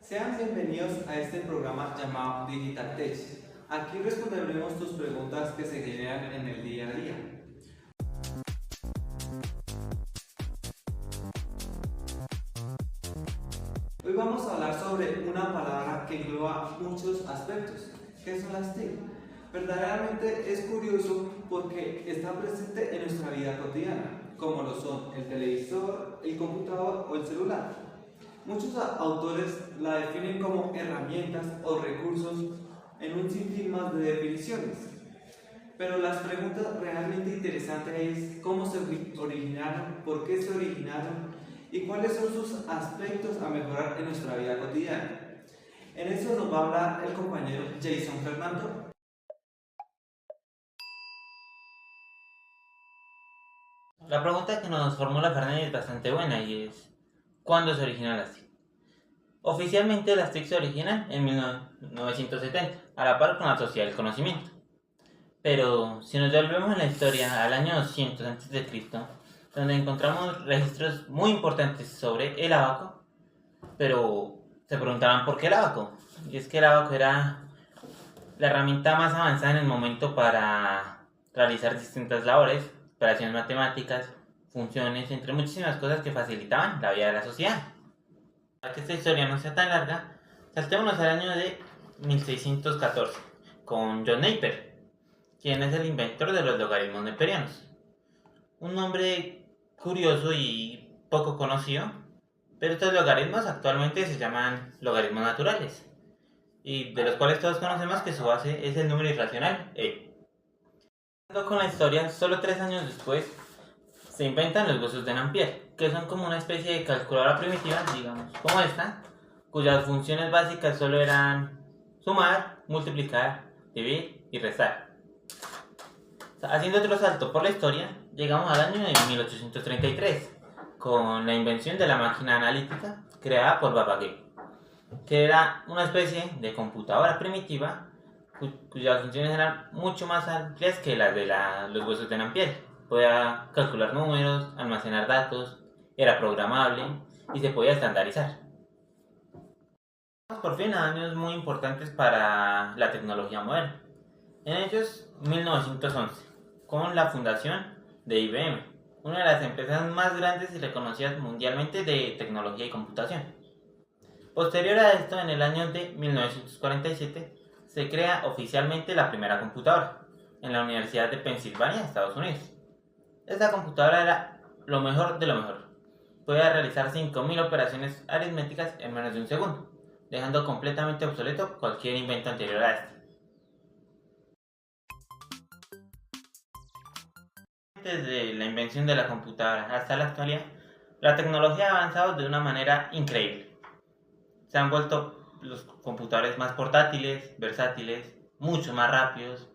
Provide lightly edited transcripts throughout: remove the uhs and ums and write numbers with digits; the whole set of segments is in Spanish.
Sean bienvenidos a este programa llamado Digital Tech. Aquí responderemos tus preguntas que se generan en el día a día. Hoy vamos a hablar sobre una palabra que engloba muchos aspectos, que son las TIC. Verdaderamente es curioso porque está presente en nuestra vida cotidiana, como lo son el televisor, el computador o el celular. Muchos autores la definen como herramientas o recursos en un sinfín más de definiciones. Pero las preguntas realmente interesantes es cómo se originaron, por qué se originaron y cuáles son sus aspectos a mejorar en nuestra vida cotidiana. En eso nos va a hablar el compañero Jason Fernando. La pregunta que nos formula Fernández es bastante buena y es ¿cuándo se originó las TIC? Oficialmente las TIC se originan en 1970, a la par con la Sociedad del Conocimiento. Pero si nos devolvemos en la historia al año 200 a.C., donde encontramos registros muy importantes sobre el abaco, pero se preguntaban por qué el abaco. Y es que el abaco era la herramienta más avanzada en el momento para realizar distintas labores, operaciones matemáticas, funciones, entre muchísimas cosas que facilitaban la vida de la sociedad. Para que esta historia no sea tan larga, saltémonos al año de 1614, con John Napier, quien es el inventor de los logaritmos neperianos. Un nombre curioso y poco conocido, pero estos logaritmos actualmente se llaman logaritmos naturales, y de los cuales todos conocemos que su base es el número irracional e. Con la historia, solo 3 años después se inventan los huesos de Napier, que son como una especie de calculadora primitiva, digamos, como esta, cuyas funciones básicas solo eran sumar, multiplicar, dividir y restar. Haciendo otro salto por la historia, llegamos al año de 1833, con la invención de la máquina analítica creada por Babbage, que era una especie de computadora primitiva cuyas funciones eran mucho más amplias que las de los huesos de Napier. Podía calcular números, almacenar datos, era programable y se podía estandarizar. Por fin a años muy importantes para la tecnología moderna. En ellos, 1911, con la fundación de IBM, una de las empresas más grandes y reconocidas mundialmente de tecnología y computación. Posterior a esto, en el año de 1947, se crea oficialmente la primera computadora en la Universidad de Pensilvania, Estados Unidos. Esta computadora era lo mejor de lo mejor. Podía realizar 5.000 operaciones aritméticas en menos de un segundo, dejando completamente obsoleto cualquier invento anterior a este. Desde la invención de la computadora hasta la actualidad, la tecnología ha avanzado de una manera increíble. Se han vuelto los computadores más portátiles, versátiles, mucho más rápidos.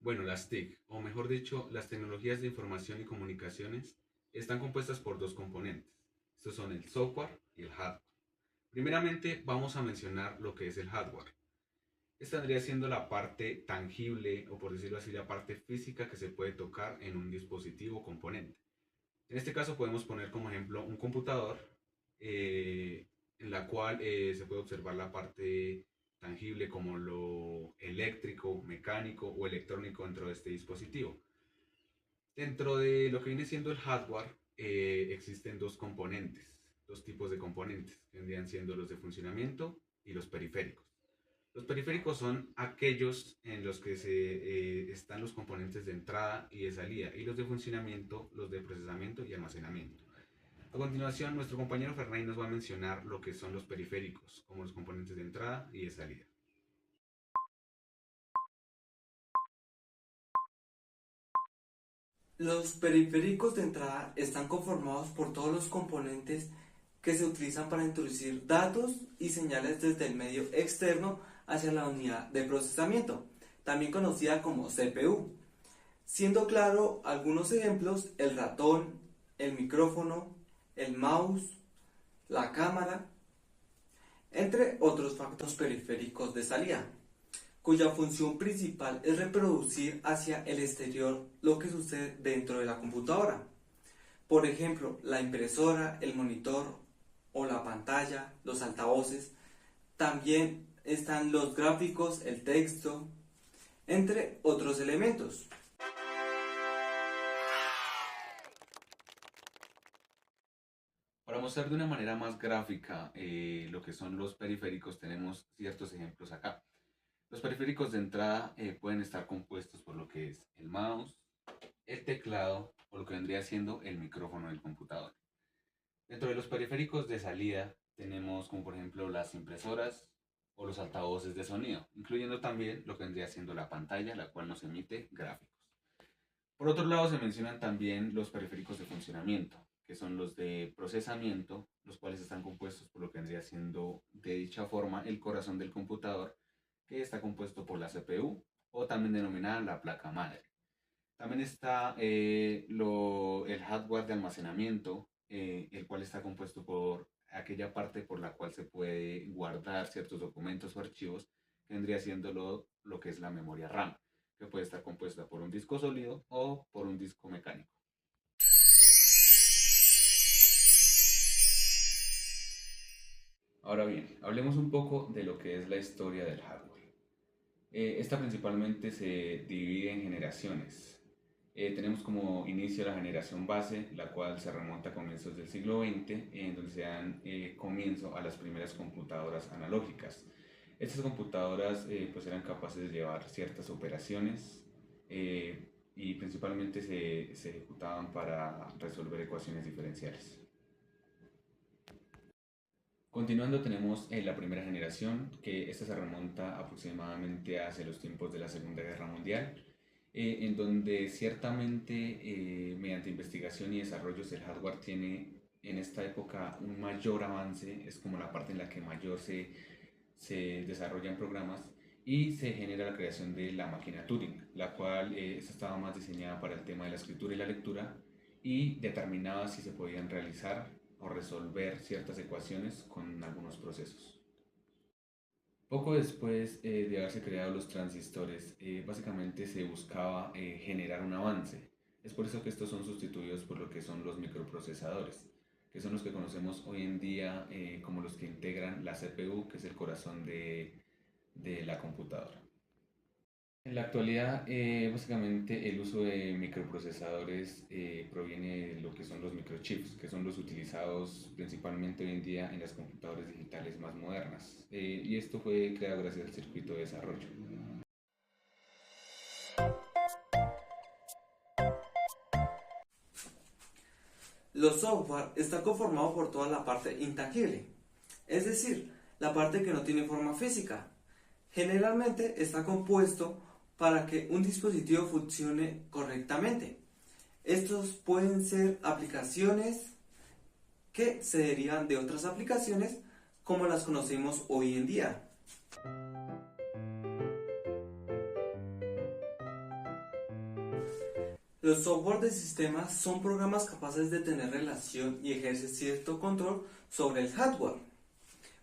Bueno, las TIC, o mejor dicho, las tecnologías de información y comunicaciones, están compuestas por dos componentes. Estos son el software y el hardware. Primeramente, vamos a mencionar lo que es el hardware. Esta vendría siendo la parte tangible, o por decirlo así, la parte física que se puede tocar en un dispositivo componente. En este caso podemos poner como ejemplo un computador en la cual se puede observar la parte tangible como lo eléctrico, mecánico o electrónico dentro de este dispositivo. Dentro de lo que viene siendo el hardware existen dos componentes, dos tipos de componentes, que vendrían siendo los de funcionamiento y los periféricos. Los periféricos son aquellos en los que están los componentes de entrada y de salida, y los de funcionamiento, los de procesamiento y almacenamiento. A continuación, nuestro compañero Fernay nos va a mencionar lo que son los periféricos, como los componentes de entrada y de salida. Los periféricos de entrada están conformados por todos los componentes que se utilizan para introducir datos y señales desde el medio externo hacia la unidad de procesamiento, también conocida como CPU. Siendo claro algunos ejemplos, el ratón, el micrófono, el mouse, la cámara, entre otros factores periféricos de salida, cuya función principal es reproducir hacia el exterior lo que sucede dentro de la computadora. Por ejemplo, la impresora, el monitor o la pantalla, los altavoces. También están los gráficos, el texto, entre otros elementos. Para mostrar de una manera más gráfica lo que son los periféricos, tenemos ciertos ejemplos acá. Los periféricos de entrada pueden estar compuestos por lo que es el mouse, el teclado o lo que vendría siendo el micrófono del computador. Dentro de los periféricos de salida tenemos como por ejemplo las impresoras o los altavoces de sonido, incluyendo también lo que vendría siendo la pantalla, la cual nos emite gráficos. Por otro lado se mencionan también los periféricos de funcionamiento, que son los de procesamiento, los cuales están compuestos por lo que vendría siendo de dicha forma el corazón del computador, que está compuesto por la CPU o también denominada la placa madre. También está el hardware de almacenamiento, el cual está compuesto por aquella parte por la cual se puede guardar ciertos documentos o archivos, que vendría siendo lo que es la memoria RAM, que puede estar compuesta por un disco sólido o por un disco mecánico. Ahora bien, hablemos un poco de lo que es la historia del hardware. Esta principalmente se divide en generaciones. Tenemos como inicio la generación base, la cual se remonta a comienzos del siglo XX, en donde se dan comienzo a las primeras computadoras analógicas. Estas computadoras pues eran capaces de llevar ciertas operaciones y principalmente se ejecutaban para resolver ecuaciones diferenciales. Continuando tenemos la primera generación, que esta se remonta aproximadamente hacia los tiempos de la Segunda Guerra Mundial, en donde ciertamente mediante investigación y desarrollos el hardware tiene en esta época un mayor avance, es como la parte en la que mayor se desarrollan programas y se genera la creación de la máquina Turing, la cual esta estaba más diseñada para el tema de la escritura y la lectura y determinaba si se podían realizar o resolver ciertas ecuaciones con algunos procesos. Poco después de haberse creado los transistores, básicamente se buscaba generar un avance. Es por eso que estos son sustituidos por lo que son los microprocesadores, que son los que conocemos hoy en día como los que integran la CPU, que es el corazón de la computadora. En la actualidad, básicamente el uso de microprocesadores proviene de lo que son los microchips, que son los utilizados principalmente hoy en día en las computadoras digitales más modernas. Y esto fue creado gracias al circuito de desarrollo. Los software están conformados por toda la parte intangible, es decir, la parte que no tiene forma física. Generalmente está compuesto para que un dispositivo funcione correctamente. Estos pueden ser aplicaciones que se derivan de otras aplicaciones como las conocemos hoy en día. Los software de sistemas son programas capaces de tener relación y ejercer cierto control sobre el hardware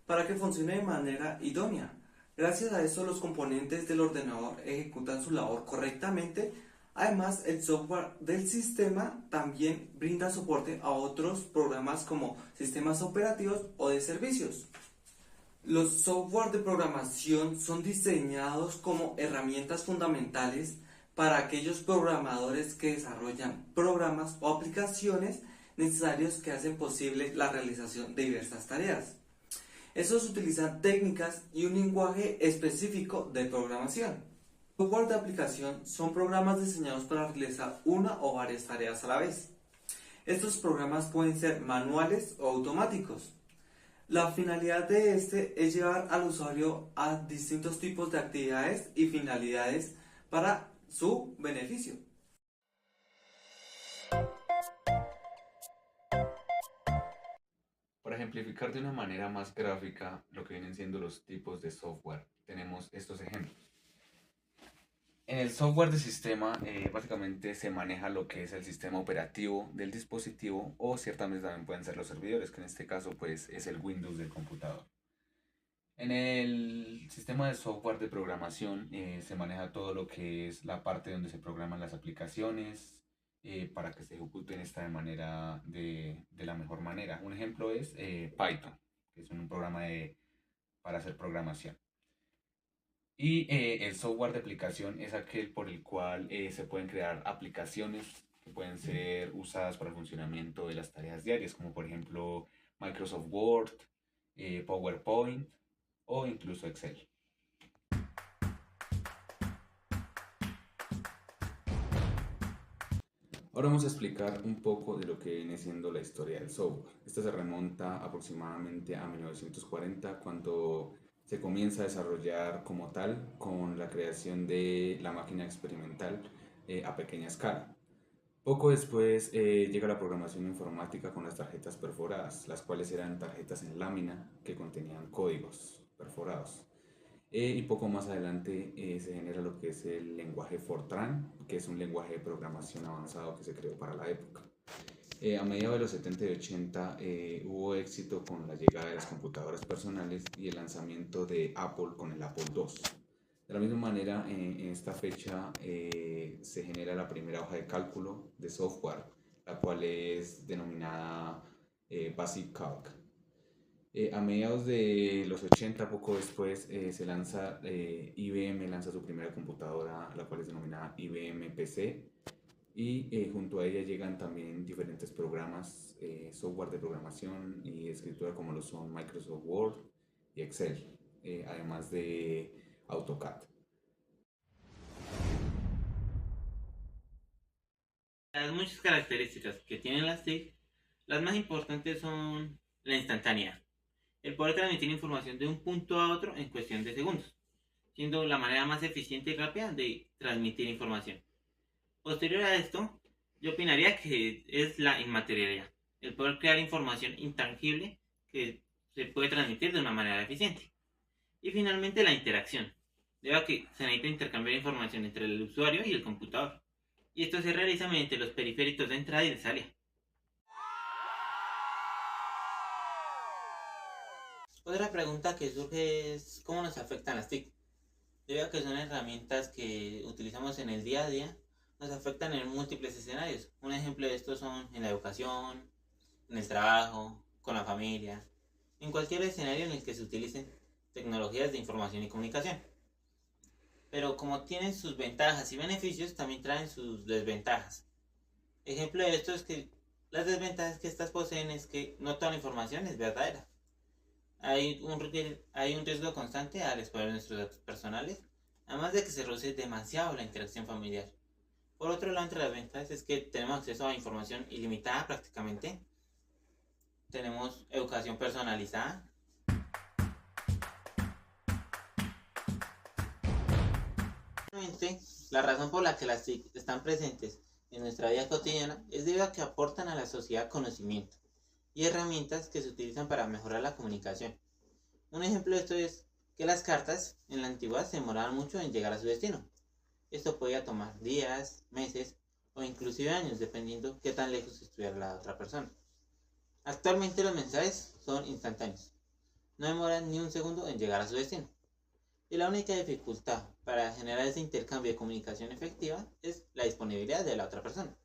para que funcione de manera idónea. Gracias a esto los componentes del ordenador ejecutan su labor correctamente. Además, el software del sistema también brinda soporte a otros programas como sistemas operativos o de servicios. Los software de programación son diseñados como herramientas fundamentales para aquellos programadores que desarrollan programas o aplicaciones necesarios que hacen posible la realización de diversas tareas. Estos utilizan técnicas y un lenguaje específico de programación. Software de aplicación son programas diseñados para realizar una o varias tareas a la vez. Estos programas pueden ser manuales o automáticos. La finalidad de este es llevar al usuario a distintos tipos de actividades y finalidades para su beneficio. Para ejemplificar de una manera más gráfica lo que vienen siendo los tipos de software, tenemos estos ejemplos. En el software de sistema básicamente se maneja lo que es el sistema operativo del dispositivo o ciertamente también pueden ser los servidores, que en este caso pues es el Windows del computador. En el sistema de software de programación se maneja todo lo que es la parte donde se programan las aplicaciones, para que se ejecuten de la mejor manera. Un ejemplo es Python, que es un programa para hacer programación. Y el software de aplicación es aquel por el cual se pueden crear aplicaciones que pueden ser usadas para el funcionamiento de las tareas diarias, como por ejemplo Microsoft Word, PowerPoint o incluso Excel. Ahora vamos a explicar un poco de lo que viene siendo la historia del software. Esta se remonta aproximadamente a 1940, cuando se comienza a desarrollar como tal con la creación de la máquina experimental a pequeña escala. Poco después llega la programación informática con las tarjetas perforadas, las cuales eran tarjetas en lámina que contenían códigos perforados. Y poco más adelante se genera lo que es el lenguaje Fortran, que es un lenguaje de programación avanzado que se creó para la época. A mediados de los 70 y 80 hubo éxito con la llegada de las computadoras personales y el lanzamiento de Apple con el Apple II. De la misma manera, en esta fecha se genera la primera hoja de cálculo de software, la cual es denominada Basic Calc. A mediados de los 80, poco después, IBM lanza su primera computadora, la cual es denominada IBM PC, y junto a ella llegan también diferentes programas, software de programación y escritura como lo son Microsoft Word y Excel, además de AutoCAD. Las muchas características que tienen las TIC, las más importantes son la instantaneidad, el poder transmitir información de un punto a otro en cuestión de segundos, siendo la manera más eficiente y rápida de transmitir información. Posterior a esto, yo opinaría que es la inmaterialidad, el poder crear información intangible que se puede transmitir de una manera eficiente. Y finalmente la interacción, debido a que se necesita intercambiar información entre el usuario y el computador. Y esto se realiza mediante los periféricos de entrada y de salida. Otra pregunta que surge es ¿cómo nos afectan las TIC? Debido a que son herramientas que utilizamos en el día a día, nos afectan en múltiples escenarios. Un ejemplo de esto son en la educación, en el trabajo, con la familia, en cualquier escenario en el que se utilicen tecnologías de información y comunicación. Pero como tienen sus ventajas y beneficios, también traen sus desventajas. Ejemplo de esto es que las desventajas que estas poseen es que no toda la información es verdadera. Hay un riesgo constante al exponer nuestros datos personales, además de que se reduce demasiado la interacción familiar. Por otro lado, entre las ventajas es que tenemos acceso a información ilimitada prácticamente, tenemos educación personalizada. Realmente, la razón por la que las TIC están presentes en nuestra vida cotidiana es debido a que aportan a la sociedad conocimiento y herramientas que se utilizan para mejorar la comunicación. Un ejemplo de esto es que las cartas en la antigüedad se demoraban mucho en llegar a su destino. Esto podía tomar días, meses o inclusive años dependiendo qué tan lejos estuviera la otra persona. Actualmente los mensajes son instantáneos, no demoran ni un segundo en llegar a su destino. Y la única dificultad para generar ese intercambio de comunicación efectiva es la disponibilidad de la otra persona.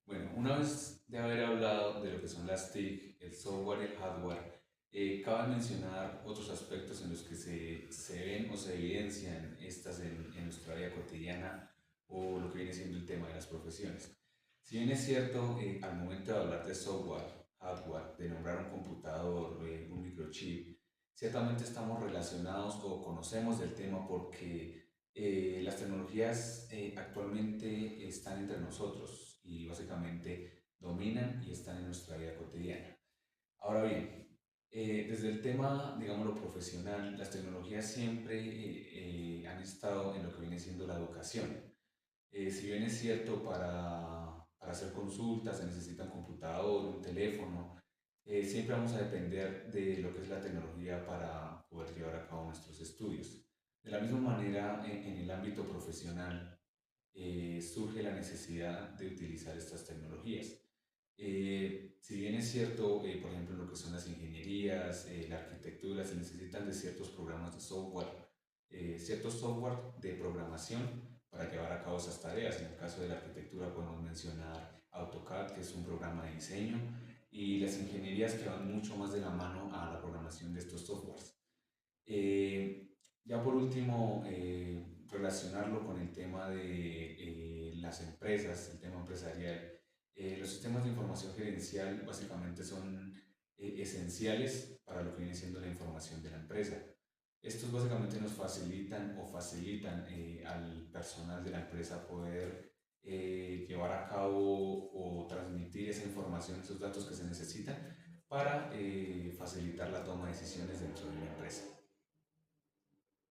Bueno, una vez de haber hablado de lo que son las TIC, el software y el hardware, cabe mencionar otros aspectos en los que se ven o se evidencian estas en nuestra vida cotidiana o lo que viene siendo el tema de las profesiones. Si bien es cierto, al momento de hablar de software, hardware, de nombrar un computador, un microchip, ciertamente estamos relacionados o conocemos del tema porque las tecnologías actualmente están entre nosotros y básicamente dominan y están en nuestra vida cotidiana. Ahora bien, desde el tema, digámoslo, profesional, las tecnologías siempre han estado en lo que viene siendo la educación. Si bien es cierto, para hacer consultas se necesita un computador, un teléfono, siempre vamos a depender de lo que es la tecnología para poder llevar a cabo nuestros estudios. De la misma manera, en el ámbito profesional surge la necesidad de utilizar estas tecnologías. Si bien es cierto, por ejemplo, en lo que son las ingenierías, la arquitectura, se necesitan de ciertos programas de software ciertos software de programación para llevar a cabo esas tareas. En el caso de la arquitectura podemos mencionar AutoCAD, que es un programa de diseño, y las ingenierías que van mucho más de la mano a la programación de estos softwares. Ya por último, relacionarlo con el tema de las empresas, el tema empresarial. Los sistemas de información gerencial básicamente son esenciales para lo que viene siendo la información de la empresa. Estos básicamente nos facilitan o facilitan al personal de la empresa poder llevar a cabo o transmitir esa información, esos datos que se necesitan para facilitar la toma de decisiones dentro de la empresa.